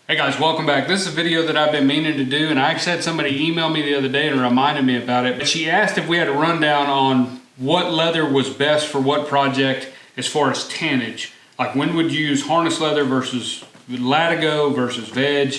Hey guys, welcome back. This is a video that I've been meaning to do, and I actually had somebody email me the other day and reminded me about it. But she asked if we had a rundown on what leather was best for what project as far as tannage. Like when would you use harness leather versus Latigo versus Veg?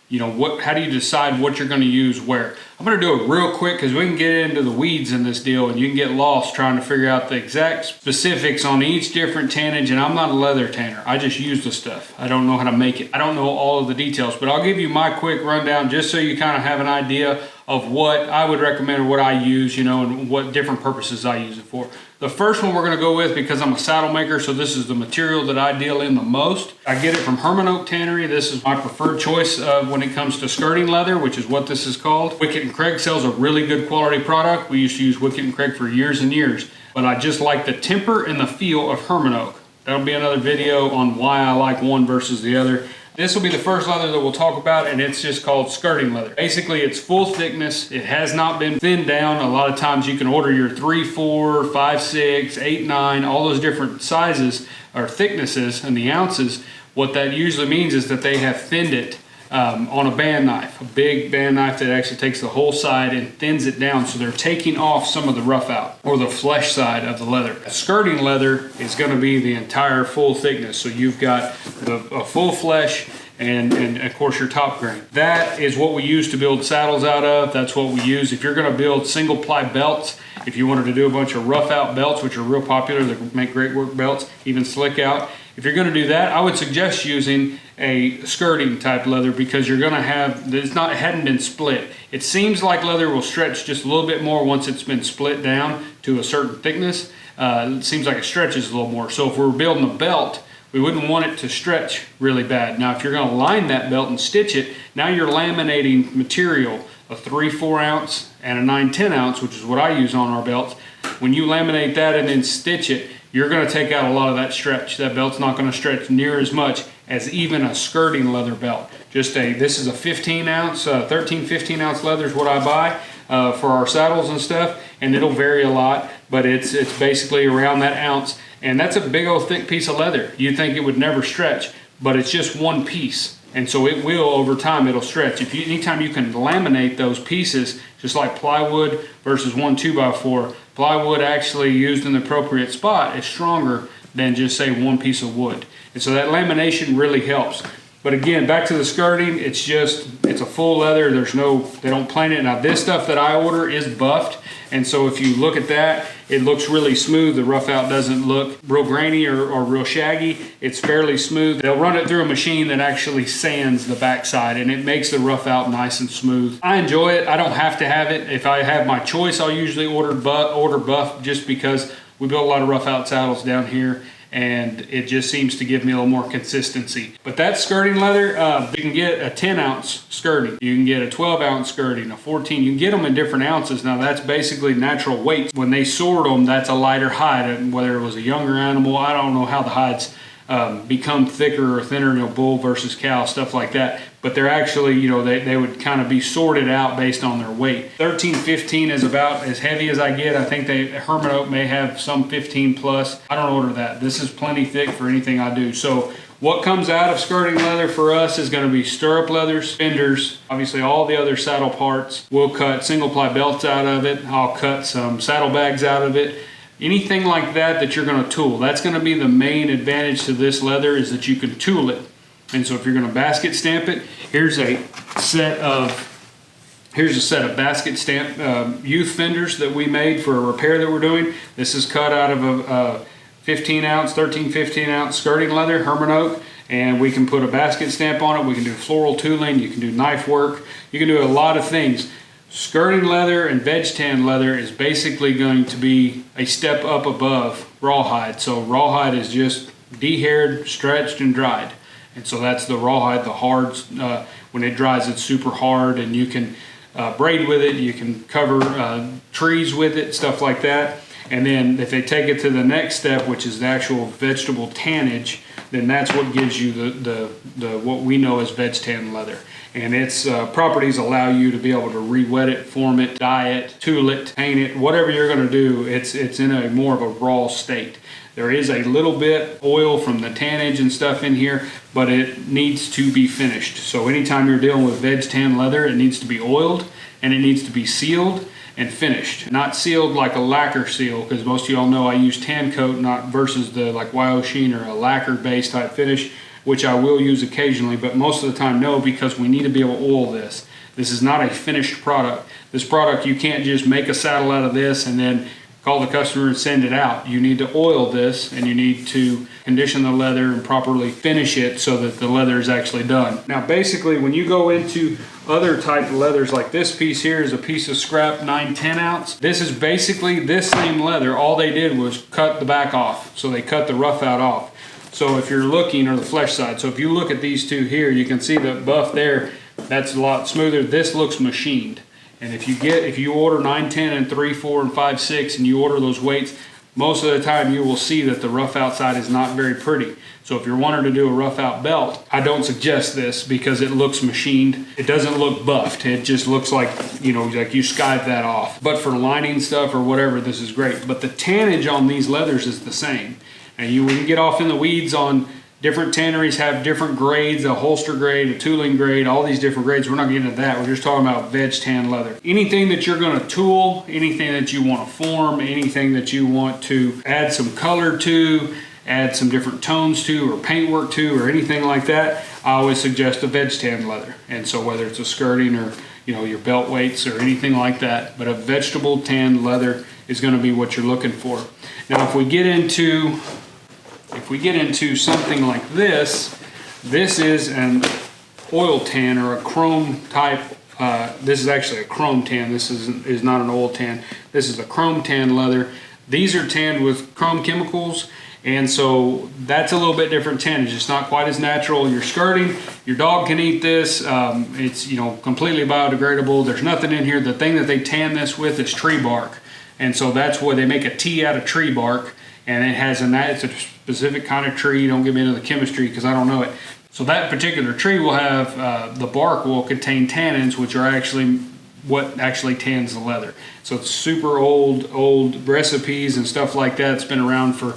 You know, how do you decide what you're going to use where? I'm going to do it real quick because we can get into the weeds in this deal and you can get lost trying to figure out the exact specifics on each different tannage. And I'm not a leather tanner. I just use the stuff. I don't know how to make it. I don't know all of the details, but I'll give you my quick rundown just so you kind of have an idea of what I would recommend or what I use, you know, and what different purposes I use it for. The first one we're going to go with, because I'm a saddle maker, so this is the material that I deal in the most. I get it from Herman Oak Tannery. This is my preferred choice when it comes to skirting leather, which is what this is called. Wickett & Craig sells a really good quality product. We used to use Wickett & Craig for years and years, but I just like the temper and the feel of Herman Oak. That'll be another video on why I like one versus the other. This will be the first leather that we'll talk about, and it's just called skirting leather. Basically, it's full thickness. It has not been thinned down. A lot of times you can order your 3, 4, 5, 6, 8, 9, all those different sizes or thicknesses and the ounces. What that usually means is that they have thinned it on a band knife, a big band knife that actually takes the whole side and thins it down, so they're taking off some of the rough out or the flesh side of the leather. Skirting leather is going to be the entire full thickness, so you've got a full flesh and of course your top grain. That is what we use to build saddles out of. That's what we use if you're going to build single ply belts. If you wanted to do a bunch of rough out belts, which are real popular, they make great work belts, even slick out. If you're going to do that, I would suggest using a skirting type leather, because you're going to have, it hadn't been split. It seems like leather will stretch just a little bit more once it's been split down to a certain thickness. It seems like it stretches a little more. So if we're building a belt, we wouldn't want it to stretch really bad. Now, if you're going to line that belt and stitch it, now you're laminating material, a 3/4 ounce and a 9/10 ounce, which is what I use on our belts. When you laminate that and then stitch it, you're going to take out a lot of that stretch. That belt's not going to stretch near as much as even a skirting leather belt. This is a 15 ounce, 13, 15 ounce leather is what I buy for our saddles and stuff, and it'll vary a lot, but it's basically around that ounce, and that's a big old thick piece of leather. You'd think it would never stretch, but it's just one piece, and so it will, over time, it'll stretch. Anytime you can laminate those pieces, just like plywood versus 1 2x4, plywood actually used in the appropriate spot is stronger than just say one piece of wood. And so that lamination really helps. But again, back to the skirting, it's a full leather. They don't plane it. Now this stuff that I order is buffed. And so if you look at that, it looks really smooth. The rough out doesn't look real grainy or real shaggy. It's fairly smooth. They'll run it through a machine that actually sands the backside, and it makes the rough out nice and smooth. I enjoy it. I don't have to have it. If I have my choice, I'll usually order buff, just because we build a lot of rough out saddles down here, and it just seems to give me a little more consistency. But that skirting leather, you can get a 10 ounce skirting, you can get a 12 ounce skirting, a 14, you can get them in different ounces. Now that's basically natural weights. When they sort them, that's a lighter hide, and whether it was a younger animal, I don't know how the hides become thicker or thinner, you know, bull versus cow, stuff like that. But they're actually, you know, they would kind of be sorted out based on their weight. 13, 15 is about as heavy as I get. I think Herman Oak may have some 15 plus. I don't order that. This is plenty thick for anything I do. So what comes out of skirting leather for us is going to be stirrup leathers, fenders, obviously all the other saddle parts. We'll cut single ply belts out of it. I'll cut some saddlebags out of it. Anything like that you're going to tool. That's going to be the main advantage to this leather, is that you can tool it. And so if you're going to basket stamp it, here's a set of basket stamp youth fenders that we made for a repair that we're doing. This is cut out of a 15 ounce, 13, 15 ounce skirting leather, Herman Oak, and we can put a basket stamp on it. We can do floral tooling, you can do knife work, you can do a lot of things. Skirting leather and veg tanned leather is basically going to be a step up above rawhide. So rawhide is just de-haired, stretched, and dried. And so that's the rawhide, the hard, when it dries it's super hard, and you can braid with it, you can cover trees with it, stuff like that. And then if they take it to the next step, which is the actual vegetable tannage, then that's what gives you the what we know as veg tanned leather. And its properties allow you to be able to re-wet it, form it, dye it, tool it, paint it, whatever you're going to do, it's in a more of a raw state. There is a little bit oil from the tannage and stuff in here, but it needs to be finished. So anytime you're dealing with veg tan leather, it needs to be oiled and it needs to be sealed and finished. Not sealed like a lacquer seal, because most of y'all know I use tan coat, not versus the like Wyo Sheen or a lacquer based type finish, which I will use occasionally, but most of the time no, because we need to be able to oil this. This is not a finished product. This product, you can't just make a saddle out of this and then call the customer and send it out. You need to oil this, and you need to condition the leather and properly finish it so that the leather is actually done. Now basically, when you go into other type of leathers, like this piece here is a piece of scrap 9/10 ounce. This is basically this same leather. All they did was cut the back off. So they cut the rough out off. So if you're looking, or the flesh side, so if you look at these two here, you can see the buff there, that's a lot smoother. This looks machined. And if you order 9/10 and 3, 4, and 5, 6, and you order those weights, most of the time you will see that the rough outside is not very pretty. So if you're wanting to do a rough out belt, I don't suggest this because it looks machined. It doesn't look buffed. It just looks like, you know, like you skived that off. But for lining stuff or whatever, this is great. But the tannage on these leathers is the same. And when you get off in the weeds on different tanneries have different grades, a holster grade, a tooling grade, all these different grades. We're not getting into that. We're just talking about veg tan leather. Anything that you're going to tool, anything that you want to form, anything that you want to add some color to, add some different tones to, or paintwork to, or anything like that, I always suggest a veg tan leather. And so whether it's a skirting or, you know, your belt weights or anything like that, but a vegetable tan leather is going to be what you're looking for. Now if we get into something like this, this is an oil tan or a chrome type. This is actually a chrome tan. This is not an oil tan. This is a chrome tan leather. These are tanned with chrome chemicals, and so that's a little bit different tannage. It's not quite as natural. You're skirting, your dog can eat this. It's, you know, completely biodegradable. There's nothing in here. The thing that they tan this with is tree bark, and so that's why they make a tea out of tree bark. And it has it's a specific kind of tree. Don't get me into the chemistry because I don't know it. So that particular tree will have, the bark will contain tannins, which are actually what actually tans the leather. So it's super old recipes and stuff like that. It's been around for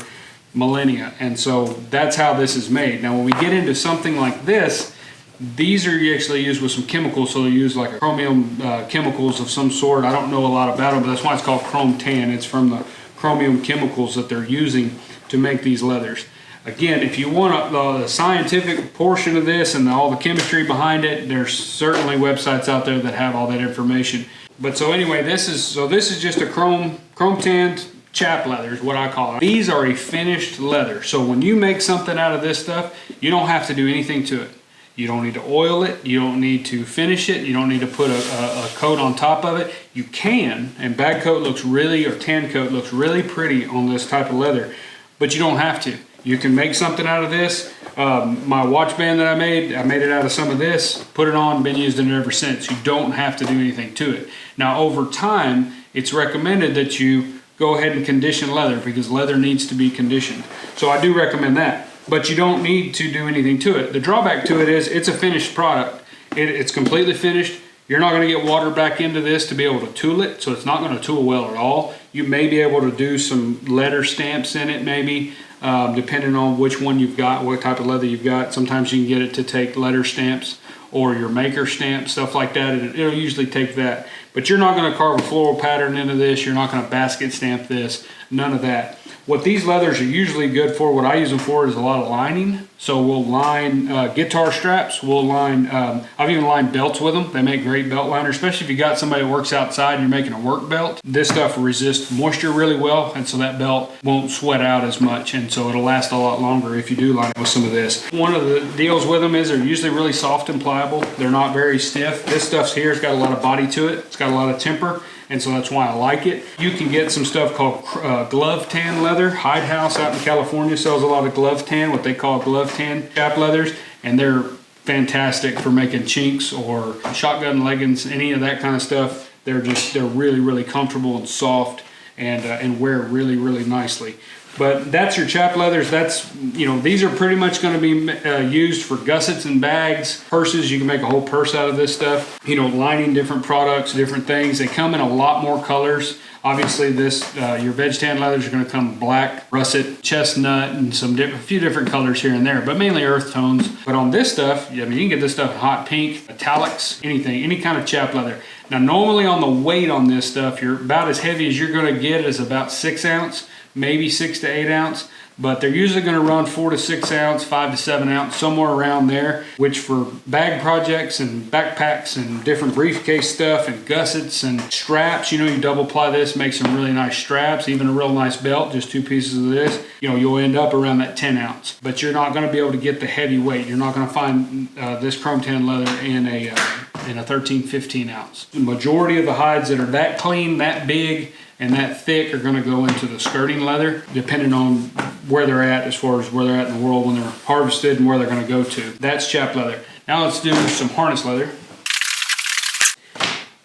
millennia. And so that's how this is made. Now when we get into something like this, these are actually used with some chemicals. So they use like a chromium chemicals of some sort. I don't know a lot about them, but that's why it's called chrome tan. It's from the chromium chemicals that they're using to make these leathers. Again, if you want the scientific portion of this and all the chemistry behind it, there's certainly websites out there that have all that information. But so anyway, this is just a chrome tanned chap leather is what I call it. These are a finished leather. So when you make something out of this stuff, you don't have to do anything to it. You don't need to oil it. You don't need to finish it. You don't need to put a coat on top of it. You can, and bag coat looks really, or tan coat looks really pretty on this type of leather, but you don't have to. You can make something out of this. My watch band that I made it out of some of this, put it on, been using it ever since. You don't have to do anything to it. Now over time, it's recommended that you go ahead and condition leather because leather needs to be conditioned. So I do recommend that. But you don't need to do anything to it. The drawback to it is it's a finished product. It's completely finished. You're not going to get water back into this to be able to tool it, so it's not going to tool well at all. You may be able to do some letter stamps in it maybe, depending on which one you've got, what type of leather you've got. Sometimes you can get it to take letter stamps or your maker stamp, stuff like that. It'll usually take that. But you're not going to carve a floral pattern into this. You're not going to basket stamp this. None of that. What these leathers are usually good for, what I use them for, is a lot of lining. So we'll line guitar straps. We'll line, I've even lined belts with them. They make great belt liners, especially if you got somebody that works outside and you're making a work belt. This stuff resists moisture really well, and so that belt won't sweat out as much, and so it'll last a lot longer if you do line it with some of this. One of the deals with them is they're usually really soft and pliable. They're not very stiff. This stuff's here, it's got a lot of body to it. It's got a lot of temper. And so that's why I like it. You can get some stuff called glove tan leather. Hide House out in California sells a lot of glove tan, what they call glove tan chap leathers, and they're fantastic for making chinks or shotgun leggings, any of that kind of stuff. They're really, really comfortable and soft, and wear really, really nicely. But that's your chap leathers. That's, you know, these are pretty much going to be used for gussets and bags, purses. You can make a whole purse out of this stuff. You know, lining different products, different things. They come in a lot more colors. Obviously, this your Veg Tanned Leathers are going to come black, russet, chestnut, and a few different colors here and there, but mainly earth tones. But on this stuff, I mean, you can get this stuff in hot pink, metallics, anything, any kind of chap leather. Now, normally on the weight on this stuff, you're about as heavy as you're going to get is about 6 ounce, maybe 6 to 8 ounce. But they're usually going to run 4 to 6 ounce, 5 to 7 ounce, somewhere around there, which for bag projects and backpacks and different briefcase stuff and gussets and straps, you know, you double ply this, make some really nice straps, even a real nice belt, just 2 pieces of this, you know, you'll end up around that 10 ounce. But you're not going to be able to get the heavy weight. You're not going to find this chrome tan leather in a 13, 15 ounce. The majority of the hides that are that clean, that big, and that thick are going to go into the skirting leather, depending on where they're at, as far as where they're at in the world when they're harvested and where they're going to go to. That's chap leather. Now let's do some harness leather.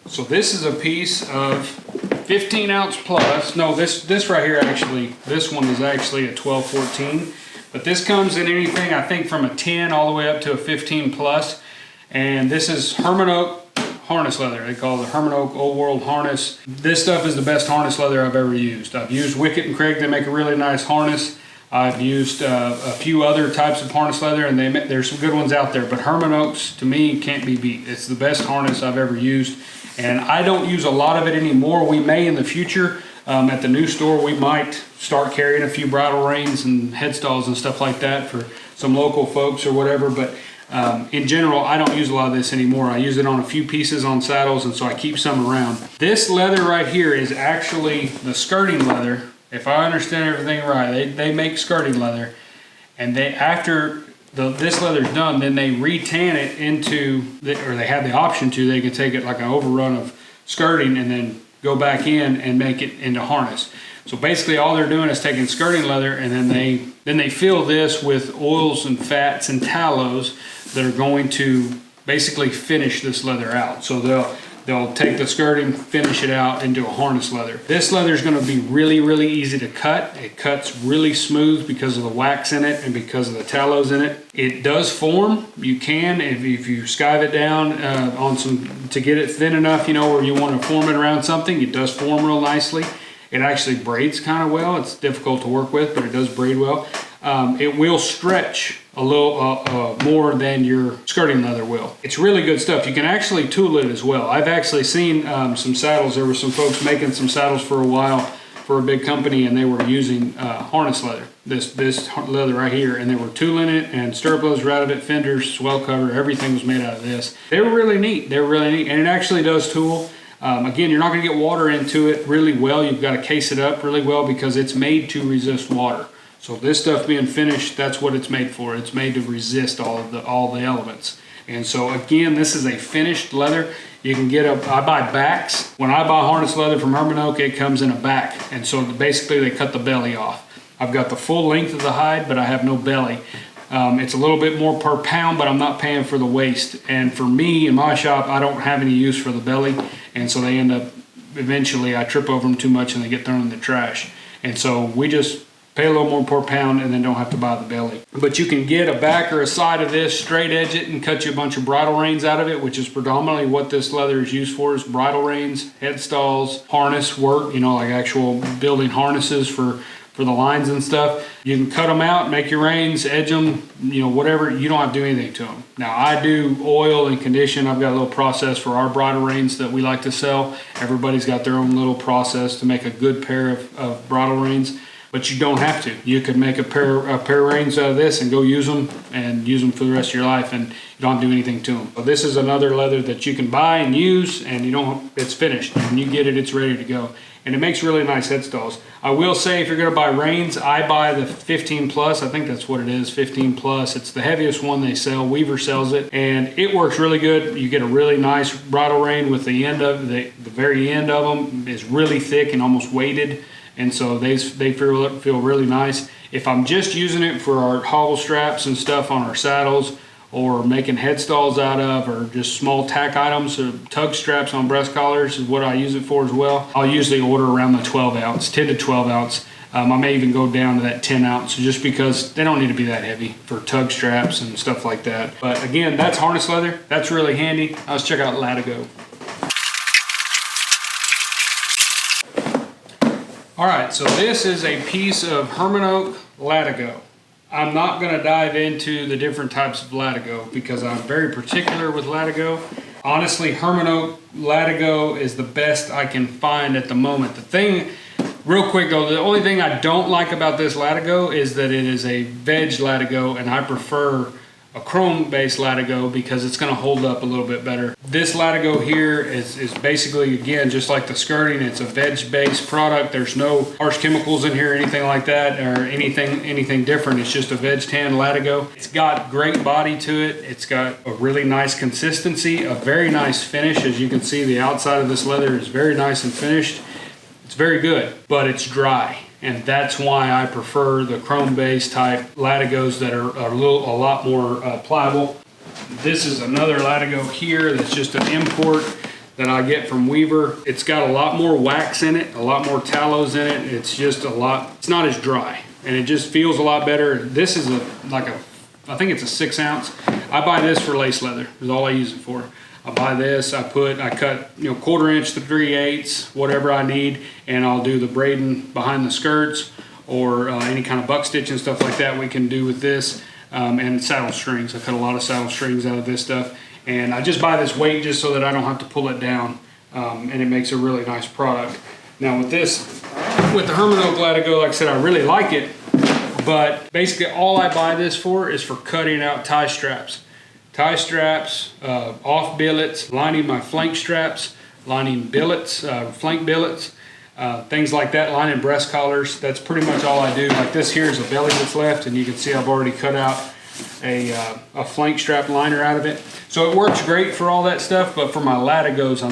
So this is a piece of 15 ounce plus. No, this right here actually, this one is actually a 12, 14. But this comes in anything, I think, from a 10 all the way up to a 15 plus. And this is Herman Oak harness leather. They call it the Herman Oak Old World harness. This stuff is the best harness leather I've ever used. I've used Wicket and Craig. They make a really nice harness. I've used a few other types of harness leather, and there's some good ones out there, but Herman Oak's, to me, can't be beat. It's the best harness I've ever used, and I don't use a lot of it anymore. We may in the future. At the new store, we might start carrying a few bridle reins and headstalls and stuff like that for some local folks or whatever, but in general, I don't use a lot of this anymore. I use it on a few pieces on saddles, and so I keep some around. This leather right here is actually the skirting leather. If I understand everything right, they make skirting leather, and after this leather's done, then they re-tan it into, or they have the option to, they can take it like an overrun of skirting and then go back in and make it into harness. So basically all they're doing is taking skirting leather, and then they fill this with oils and fats and tallows that are going to basically finish this leather out. So they'll take the skirting, finish it out into a harness leather. This leather is going to be really, really easy to cut. It cuts really smooth because of the wax in it and because of the tallows in it. It does form. You can, if you skive it down to get it thin enough, you know, where you want to form it around something, it does form real nicely. It actually braids kind of well. It's difficult to work with, but it does braid well. It will stretch a little more than your skirting leather will. It's really good stuff. You can actually tool it as well. I've actually seen some saddles. There were some folks making some saddles for a while for a big company, and they were using harness leather, this leather right here, and they were tooling it, and stirrup leathers were out of it, fenders, swell cover, everything was made out of this. They were really neat. They were really neat, and it actually does tool. Again, you're not going to get water into it really well. You've got to case it up really well because it's made to resist water. So this stuff being finished, that's what it's made for. It's made to resist all the elements. And so again, this is a finished leather. You can get I buy backs. When I buy harness leather from Herman Oak, it comes in a back. And so basically they cut the belly off. I've got the full length of the hide, but I have no belly. It's a little bit more per pound, but I'm not paying for the waste. And for me, in my shop, I don't have any use for the belly. And so they end up, eventually I trip over them too much and they get thrown in the trash. And so we just pay a little more per pound and then don't have to buy the belly. But you can get a back or a side of this, straight edge it, and cut you a bunch of bridle reins out of it, which is predominantly what this leather is used for, is bridle reins, headstalls, harness work, you know, like actual building harnesses for the lines and stuff. You can cut them out, make your reins, edge them, you know, whatever. You don't have to do anything to them. Now I do oil and condition. I've got a little process for our bridle reins that we like to sell. Everybody's got their own little process to make a good pair of bridle reins. But you don't have to. You could make a pair of reins out of this and go use them for the rest of your life, and you don't have to do anything to them. But this is another leather that you can buy and use, and it's finished. When you get it, it's ready to go. And it makes really nice headstalls. I will say, if you're gonna buy reins, I buy the 15 plus. I think that's what it is, 15 plus. It's the heaviest one they sell. Weaver sells it, and it works really good. You get a really nice bridle rein with the end of the very end of them is really thick and almost weighted. And so they feel really nice. If I'm just using it for our hobble straps and stuff on our saddles, or making headstalls out of, or just small tack items, or tug straps on breast collars is what I use it for as well. I'll usually order around the 12 ounce, 10 to 12 ounce. I may even go down to that 10 ounce just because they don't need to be that heavy for tug straps and stuff like that. But again, that's harness leather. That's really handy. Let's check out Latigo. All right, so this is a piece of Herman Oak Latigo. I'm not going to dive into the different types of Latigo because I'm very particular with Latigo. Honestly, Herman Oak Latigo is the best I can find at the moment. The thing, real quick though, the only thing I don't like about this Latigo is that it is a veg Latigo, and I prefer a chrome based Latigo because it's going to hold up a little bit better. This Latigo here is basically, again, just like the skirting, it's a veg based product. There's no harsh chemicals in here or anything like that, or anything different. It's just a veg tan Latigo. It's got great body to it. It's got a really nice consistency, a very nice finish. As you can see, the outside of this leather is very nice and finished. It's very good, but it's dry. And that's why I prefer the chrome-based type Latigos that are a lot more pliable. This is another Latigo here that's just an import that I get from Weaver. It's got a lot more wax in it, a lot more tallows in it. It's just it's not as dry, and it just feels a lot better. This is I think it's a 6 ounce. I buy this for lace leather, is all I use it for. I buy this, I cut, you know, 1/4 inch to 3/8, whatever I need, and I'll do the braiding behind the skirts or any kind of buck stitch and stuff like that we can do with this, and saddle strings. I cut a lot of saddle strings out of this stuff, and I just buy this weight just so that I don't have to pull it down, and it makes a really nice product. Now with the Herman Oak Latigo, like I said, I really like it, but basically all I buy this for is for cutting out tie straps. Tie straps, off billets, lining my flank straps, lining billets, flank billets, things like that, lining breast collars. That's pretty much all I do. Like this here is a belly that's left, and you can see I've already cut out a flank strap liner out of it. So it works great for all that stuff, but for my Latigos,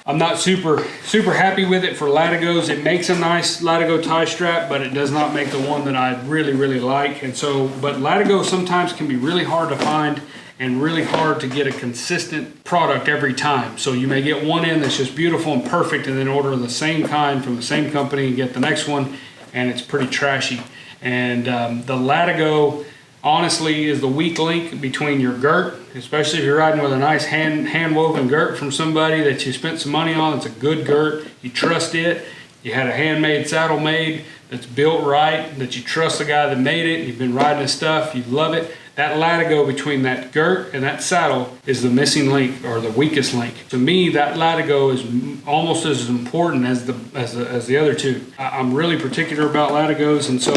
I'm not super happy with it for Latigos. It makes a nice Latigo tie strap, but it does not make the one that I really like. And so, but Latigo sometimes can be really hard to find and really hard to get a consistent product every time. So you may get one in that's just beautiful and perfect, and then order the same kind from the same company and get the next one, and it's pretty trashy. And the Latigo honestly is the weak link between your girt, especially if you're riding with a nice hand woven girt from somebody that you spent some money on. It's a good girt, you trust it, you had a handmade saddle made that's built right, that you trust the guy that made it, you've been riding his stuff, you love it. That Latigo between that girt and that saddle is the missing link, or the weakest link. To me, that Latigo is almost as important as the other two. I'm really particular about Latigos, and so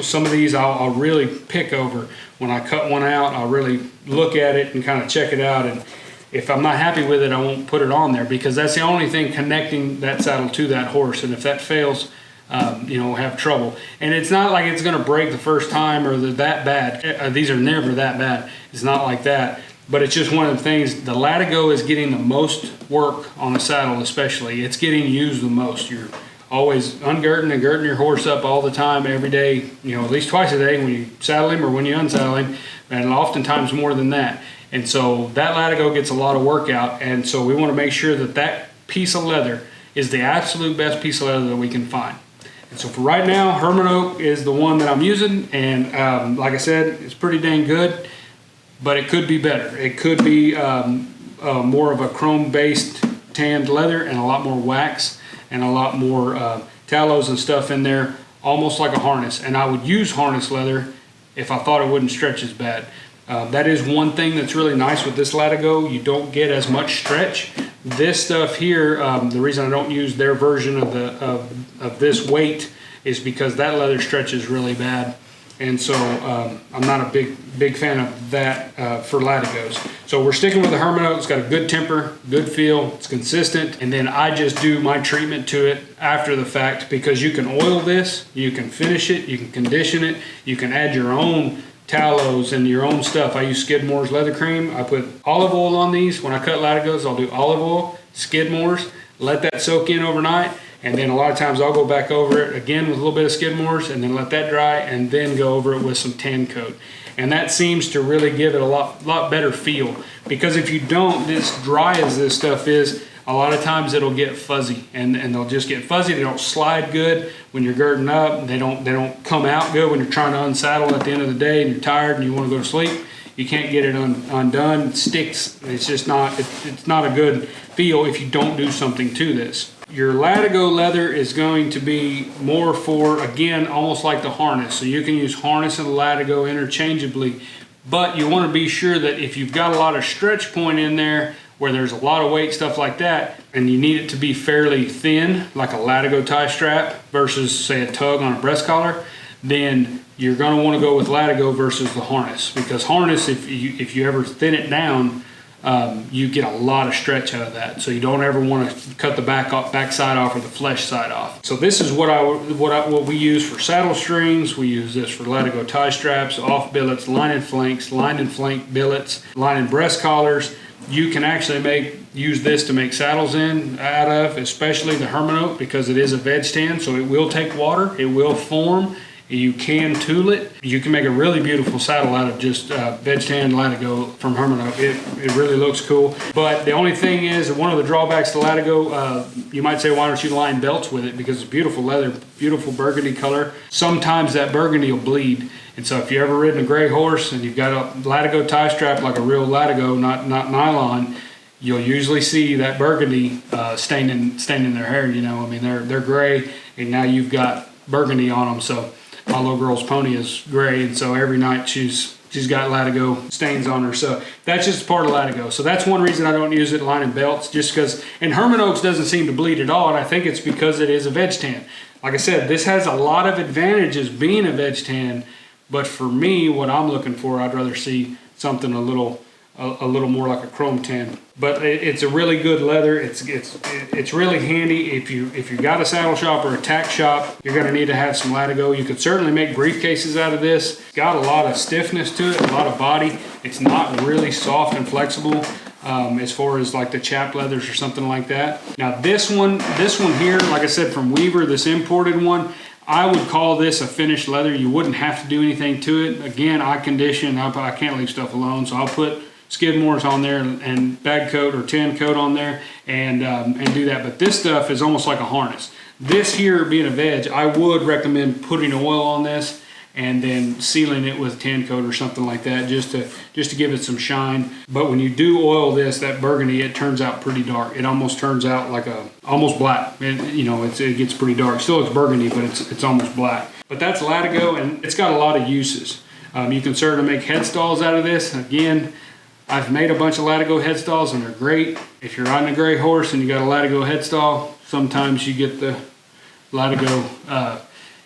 some of these I'll really pick over. When I cut one out, I'll really look at it and kind of check it out, and if I'm not happy with it, I won't put it on there, because that's the only thing connecting that saddle to that horse, and if that fails, you know, have trouble. And it's not like it's going to break the first time or they're that bad. These are never that bad. It's not like that. But it's just one of the things. The Latigo is getting the most work on the saddle, especially. It's getting used the most. You're always ungirting and girting your horse up all the time, every day, you know, at least twice a day when you saddle him or when you unsaddle him, and oftentimes more than that. And so that Latigo gets a lot of work out. And so we want to make sure that that piece of leather is the absolute best piece of leather that we can find. And so for right now, Herman Oak is the one that I'm using, and like I said, it's pretty dang good, but it could be better. It could be more of a chrome-based tanned leather and a lot more wax and a lot more tallows and stuff in there, almost like a harness. And I would use harness leather if I thought it wouldn't stretch as bad. That is one thing that's really nice with this Latigo. You don't get as much stretch. This stuff here, the reason I don't use their version of this weight is because that leather stretches really bad, and so I'm not a big fan of that for Latigos. So we're sticking with the Herman Oak. It's got a good temper, good feel, it's consistent, and then I just do my treatment to it after the fact, because you can oil this, you can finish it, you can condition it, you can add your own tallows and your own stuff. I use Skidmore's leather cream. I put olive oil on these. When I cut Latigos, I'll do olive oil, Skidmore's, let that soak in overnight, and then a lot of times I'll go back over it again with a little bit of Skidmore's and then let that dry, and then go over it with some tan coat. And that seems to really give it a lot better feel, because if you don't, this dry as this stuff is, a lot of times it'll get fuzzy, and they'll just get fuzzy. They don't slide good when you're girding up. They don't come out good when you're trying to unsaddle at the end of the day and you're tired and you want to go to sleep. You can't get it undone. It sticks. It's just not, it's not a good feel if you don't do something to this. Your Latigo leather is going to be more for, again, almost like the harness. So you can use harness and Latigo interchangeably, but you want to be sure that if you've got a lot of stretch point in there where there's a lot of weight, stuff like that, and you need it to be fairly thin, like a Latigo tie strap versus, say, a tug on a breast collar, then you're going to want to go with Latigo versus the harness, because harness, if you ever thin it down, you get a lot of stretch out of that. So you don't ever want to cut the back side off or the flesh side off. So this is what we use for saddle strings. We use this for Latigo tie straps, off billets, line and flank billets, line and breast collars. You can actually use this to make saddles out of, especially the Herman oak, because it is a veg tan, so it will take water, it will form. You can tool it. You can make a really beautiful saddle out of just veg tan Latigo from Herman oak. It really looks cool. But the only thing is, one of the drawbacks to Latigo, you might say, why don't you line belts with it? Because it's beautiful leather, beautiful burgundy color. Sometimes that burgundy will bleed. And so if you ever ridden a gray horse and you've got a Latigo tie strap, like a real Latigo, not nylon, you'll usually see that burgundy staining their hair. You know, I mean, they're gray, and now you've got burgundy on them. So my little girl's pony is gray, and so every night she's got Latigo stains on her. So that's just part of Latigo. So that's one reason I don't use it lining belts, just because. And Herman oaks doesn't seem to bleed at all, and I think it's because it is a veg tan. Like I said, this has a lot of advantages being a veg tan, but for me, what I'm looking for, I'd rather see something a little more like a chrome tan. But it's a really good leather. It's really handy if you got a saddle shop or a tack shop. You're going to need to have some Latigo. You could certainly make briefcases out of this. It's got a lot of stiffness to it, a lot of body. It's not really soft and flexible as far as like the Chap Leathers or something like that. Now this one here, like I said, from Weaver, this imported one, I would call this a finished leather. You wouldn't have to do anything to it. Again, I condition. I can't leave stuff alone, so I'll put Skidmore's on there and bag coat or tin coat on there and do that. But this stuff is almost like a harness. This here, being a veg, I would recommend putting oil on this and then sealing it with tin coat or something like that, just to give it some shine. But when you do oil this, that burgundy, it turns out pretty dark. It almost turns out like almost black. You know, it gets pretty dark. Still looks burgundy, but it's almost black. But that's Latigo, and it's got a lot of uses. You can certainly make headstalls out of this. Again, I've made a bunch of Latigo headstalls, and they're great. If you're riding a gray horse and you got a Latigo headstall, sometimes you get the Latigo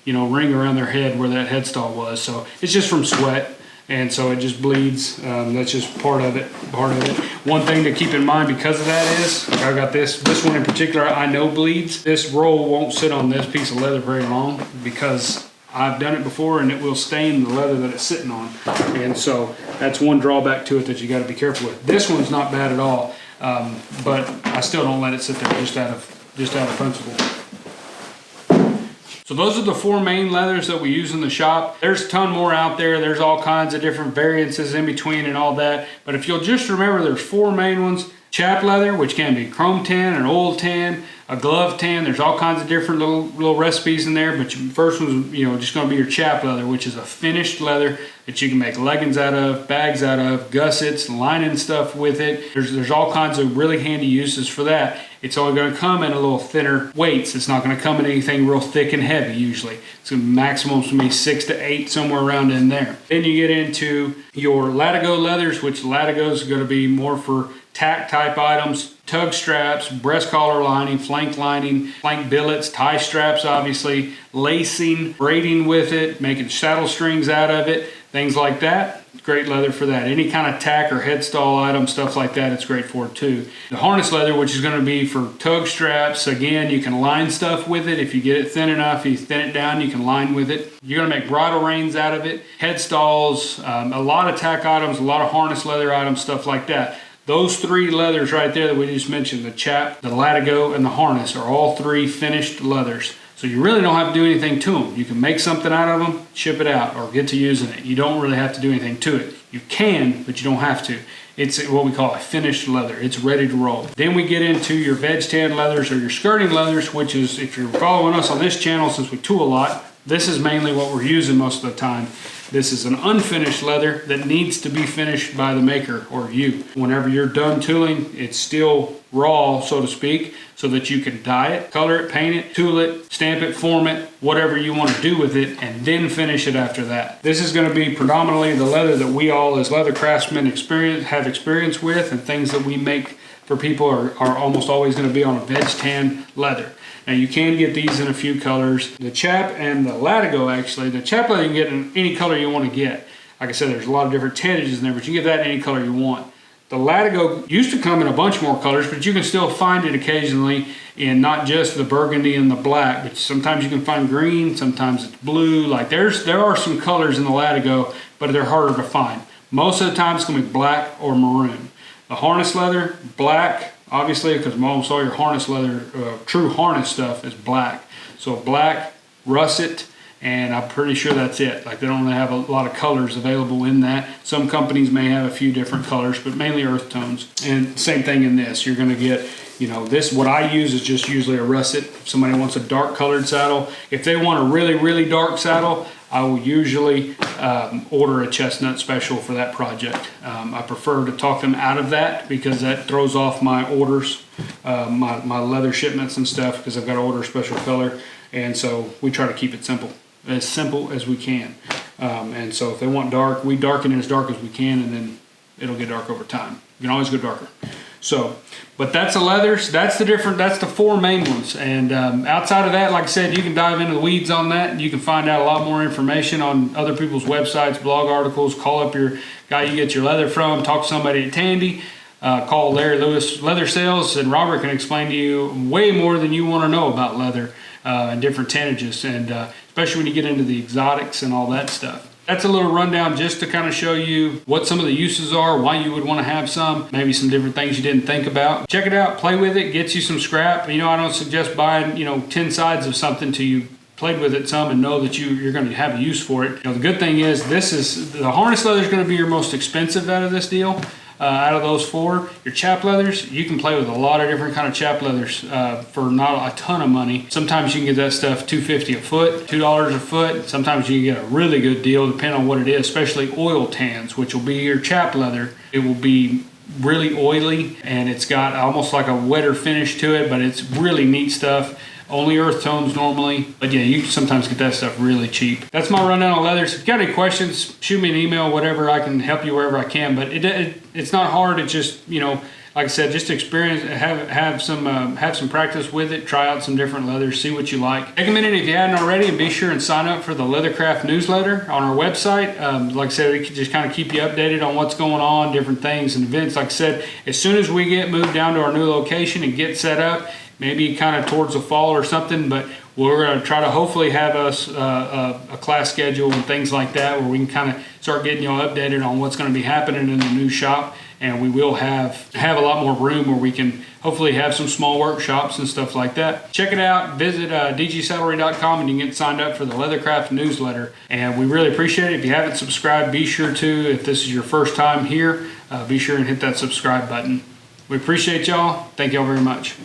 ring around their head where that headstall was. So it's just from sweat, and so it just bleeds. That's just part of it. One thing to keep in mind because of that is, I got this one in particular I know bleeds. This roll won't sit on this piece of leather very long because I've done it before, and it will stain the leather that it's sitting on. And so that's one drawback to it that you got to be careful with. This one's not bad at all, but I still don't let it sit there just out of principle. So those are the 4 main leathers that we use in the shop. There's a ton more out there. There's all kinds of different variances in between and all that. But if you'll just remember, there's 4 main ones. Chap leather, which can be chrome tan, an oil tan, a glove tan. There's all kinds of different little recipes in there, but your first one's just going to be your chap leather, which is a finished leather that you can make leggings out of, bags out of, gussets, lining stuff with it. There's all kinds of really handy uses for that. It's only going to come in a little thinner weights. It's not going to come in anything real thick and heavy usually. It's going to maximum to be 6 to 8, somewhere around in there. Then you get into your Latigo leathers, which Latigo is going to be more for tack type items, tug straps, breast collar lining, flank billets, tie straps, obviously, lacing, braiding with it, making saddle strings out of it, things like that. Great leather for that. Any kind of tack or headstall item, stuff like that, it's great for it too. The harness leather, which is going to be for tug straps, again, you can line stuff with it. If you get it thin enough, you thin it down, you can line with it. You're going to make bridle reins out of it, headstalls, a lot of tack items, a lot of harness leather items, stuff like that. Those 3 leathers right there that we just mentioned, the Chap, the Latigo, and the harness, are all 3 finished leathers. So you really don't have to do anything to them. You can make something out of them, ship it out, or get to using it. You don't really have to do anything to it. You can, but you don't have to. it's what we call a finished leather. It's ready to roll. Then we get into your veg tan leathers or your skirting leathers, which is, if you're following us on this channel, since we tool a lot, this is mainly what we're using most of the time. This is an unfinished leather that needs to be finished by the maker or you. Whenever you're done tooling, it's still raw, so to speak, so that you can dye it, color it, paint it, tool it, stamp it, form it, whatever you want to do with it, and then finish it after that. This is going to be predominantly the leather that we all as leather craftsmen have experience with, and things that we make for people are almost always going to be on a veg tan leather. Now you can get these in a few colors. The Chap and the Latigo, actually, the Chap Leather you can get in any color you want to get. Like I said, there's a lot of different tannages in there, but you can get that in any color you want. The Latigo used to come in a bunch more colors, but you can still find it occasionally in not just the burgundy and the black, but sometimes you can find green, sometimes it's blue. Like there are some colors in the Latigo, but they're harder to find. Most of the time it's going to be black or maroon. The harness leather, black, obviously, because almost all your harness leather, true harness stuff is black. So black, russet, and I'm pretty sure that's it. Like they don't really have a lot of colors available in that. Some companies may have a few different colors, but mainly earth tones. And same thing in this. You're going to get, you know, this, what I use is just usually a russet. If somebody wants a dark colored saddle, if they want a really, really dark saddle, I will usually order a chestnut special for that project. I prefer to talk them out of that because that throws off my orders, my leather shipments and stuff, because I've got to order a special color. And so we try to keep it simple as we can. And so if they want dark, we darken it as dark as we can, and then it'll get dark over time. You can always go darker. So, but that's the leathers. That's the four main ones. And outside of that, like I said, you can dive into the weeds on that. You can find out a lot more information on other people's websites, blog articles. Call up your guy you get your leather from. Talk to somebody at Tandy. Call Larry Lewis Leather Sales, and Robert can explain to you way more than you want to know about leather and different tannages, and especially when you get into the exotics and all that stuff. That's a little rundown just to kind of show you what some of the uses are, why you would want to have some, maybe some different things you didn't think about. Check it out, play with it, get you some scrap. You know, I don't suggest buying, 10 sides of something till you played with it some and know that you're going to have a use for it. The good thing is the harness leather is going to be your most expensive out of this deal. Out of those four, your chap leathers, you can play with a lot of different kind of chap leathers for not a ton of money. Sometimes you can get that stuff $2.50 a foot, $2 a foot. Sometimes you can get a really good deal depending on what it is, especially oil tans, which will be your chap leather. It will be really oily, and it's got almost like a wetter finish to it, but it's really neat stuff. Only earth tones normally, but yeah, you can sometimes get that stuff really cheap. That's my rundown on leathers. If you got any questions, shoot me an email, whatever. I can help you wherever I can, but it's not hard. It's just, like I said, just experience, have some practice with it, try out some different leathers, see what you like. Take a minute if you hadn't already, and be sure and sign up for the LeatherCraft newsletter on our website. Like I said, we can just kind of keep you updated on what's going on, different things and events. Like I said, as soon as we get moved down to our new location and get set up, maybe kind of towards the fall or something, but we're going to try to hopefully have us a class schedule and things like that where we can kind of start getting you all updated on what's going to be happening in the new shop. And we will have a lot more room where we can hopefully have some small workshops and stuff like that. Check it out. Visit dgsaddlery.com and you can get signed up for the LeatherCraft newsletter. And we really appreciate it. If you haven't subscribed, be sure to. If this is your first time here, be sure and hit that subscribe button. We appreciate y'all. Thank y'all very much.